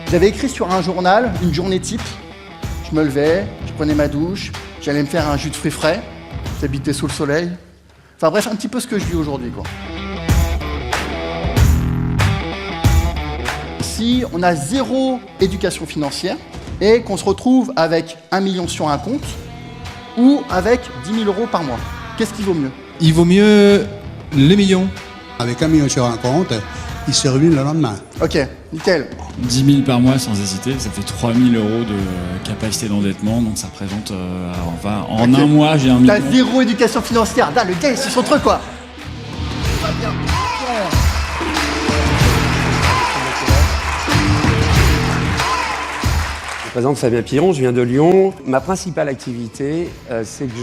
J'avais écrit sur un journal une journée type. Je me levais, je prenais ma douche, j'allais me faire un jus de fruits frais, j'habitais sous le soleil. Enfin bref, un petit peu ce que je vis aujourd'hui, quoi. Si on a 0 éducation financière et qu'on se retrouve avec 1 million sur un compte ou avec 10 000 € par mois, qu'est-ce qui vaut mieux? Il vaut mieux les millions. Avec 1 million sur un compte, il se ruine le lendemain. Ok, nickel. 10 000 par mois sans hésiter, ça fait 3 000 € de capacité d'endettement, donc ça représente, en Ok. un mois j'ai 1 million. T'as 0 éducation financière, là, le gars il suit son truc, quoi. Je me présente Fabien Piron, je viens de Lyon. Ma principale activité, c'est que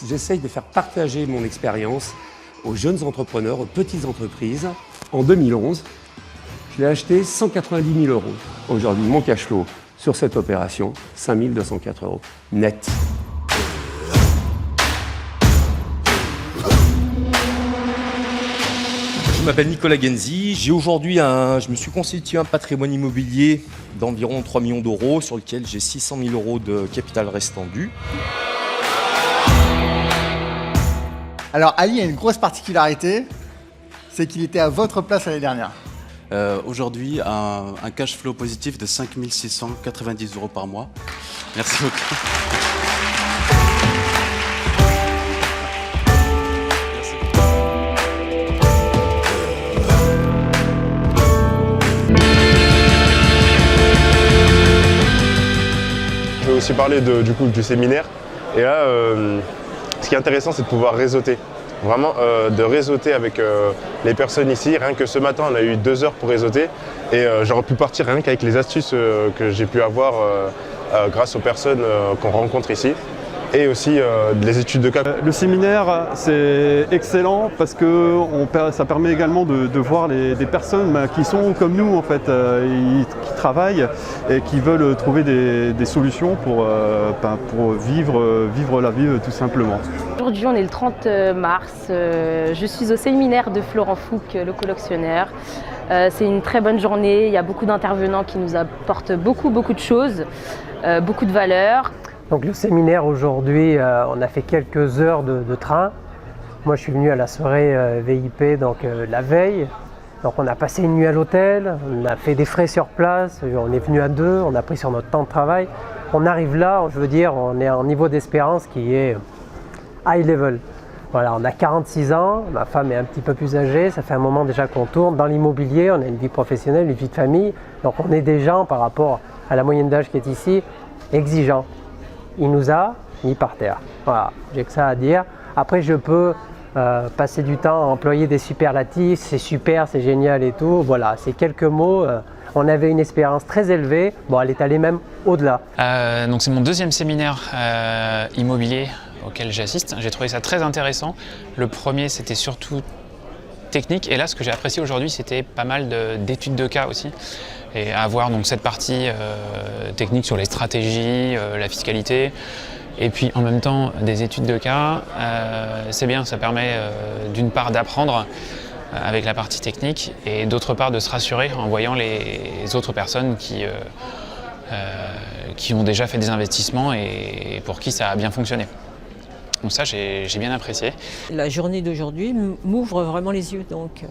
j'essaye de faire partager mon expérience aux jeunes entrepreneurs, aux petites entreprises. En 2011, je l'ai acheté 190 000 €. Aujourd'hui, mon cash flow sur cette opération, 5 204 € net. Je m'appelle Nicolas Genzi, je me suis constitué un patrimoine immobilier d'environ 3 millions d'euros sur lequel j'ai 600 000 € de capital restant dû. Alors Ali a une grosse particularité, c'est qu'il était à votre place l'année dernière. Aujourd'hui, un cash flow positif de 5 690 € par mois. Merci beaucoup. Je vais aussi parler du séminaire. Et là, ce qui est intéressant, c'est de pouvoir réseauter. Vraiment, de réseauter avec les personnes ici. Rien que ce matin, on a eu 2 heures pour réseauter. Et j'aurais pu partir rien qu'avec les astuces que j'ai pu avoir grâce aux personnes qu'on rencontre ici. Et aussi les études de cas. Le séminaire, c'est excellent parce que ça permet également de voir des personnes qui sont comme nous en fait, qui travaillent et qui veulent trouver des solutions pour vivre la vie tout simplement. Aujourd'hui, on est le 30 mars. Je suis au séminaire de Florent Fouque, le collectionneur. C'est une très bonne journée. Il y a beaucoup d'intervenants qui nous apportent beaucoup de choses, beaucoup de valeurs. Donc le séminaire aujourd'hui, on a fait quelques heures de train. Moi je suis venu à la soirée VIP la veille. Donc on a passé une nuit à l'hôtel, on a fait des frais sur place, on est venu à 2, on a pris sur notre temps de travail. On arrive là, je veux dire, on est à un niveau d'espérance qui est high level. Voilà, on a 46 ans, ma femme est un petit peu plus âgée, ça fait un moment déjà qu'on tourne dans l'immobilier, on a une vie professionnelle, une vie de famille. Donc on est des gens par rapport à la moyenne d'âge qui est ici, exigeants. Il nous a mis par terre. Voilà, j'ai que ça à dire. Après, je peux passer du temps à employer des superlatifs, c'est super, c'est génial et tout. Voilà, c'est quelques mots. On avait une espérance très élevée. Bon, elle est allée même au-delà. Donc c'est mon 2e séminaire immobilier auquel j'assiste. J'ai trouvé ça très intéressant. Le premier, c'était surtout technique. Et là, ce que j'ai apprécié aujourd'hui, c'était pas mal d'études de cas aussi. Et avoir donc cette partie technique sur les stratégies, la fiscalité, et puis en même temps des études de cas, c'est bien, ça permet d'une part d'apprendre avec la partie technique et d'autre part de se rassurer en voyant les autres personnes qui ont déjà fait des investissements et pour qui ça a bien fonctionné. Donc ça, j'ai bien apprécié. La journée d'aujourd'hui m'ouvre vraiment les yeux, donc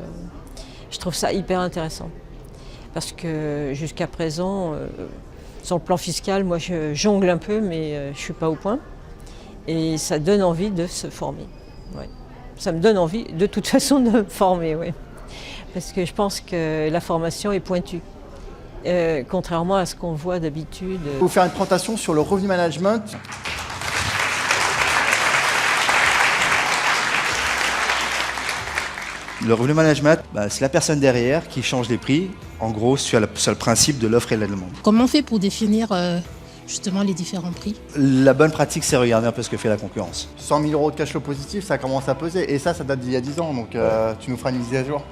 je trouve ça hyper intéressant. Parce que jusqu'à présent, sur le plan fiscal, moi je jongle un peu, mais je ne suis pas au point. Et ça donne envie de se former. Ouais. Ça me donne envie de toute façon de me former, ouais. Parce que je pense que la formation est pointue. Contrairement à ce qu'on voit d'habitude. Je vais vous faire une présentation sur le revenu management. Le revenu management, c'est la personne derrière qui change les prix, en gros, sur le principe de l'offre et de la demande. Comment on fait pour définir justement les différents prix? La bonne pratique, c'est regarder un peu ce que fait la concurrence. 100 000 € de cash flow positif, ça commence à peser. Et ça date d'il y a 10 ans, donc tu nous feras une mise à jour.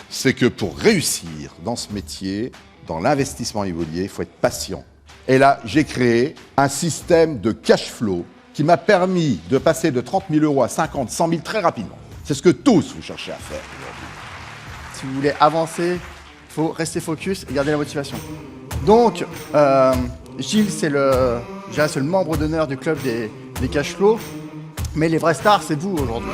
C'est que pour réussir dans ce métier, dans l'investissement immobilier, il faut être patient. Et là, j'ai créé un système de cash flow qui m'a permis de passer de 30 000 € à 50, 100 000 très rapidement. C'est ce que tous vous cherchez à faire aujourd'hui. Si vous voulez avancer, Il faut rester focus et garder la motivation. Donc, Gilles, c'est le membre d'honneur du club des cash flow. Mais les vrais stars, c'est vous aujourd'hui.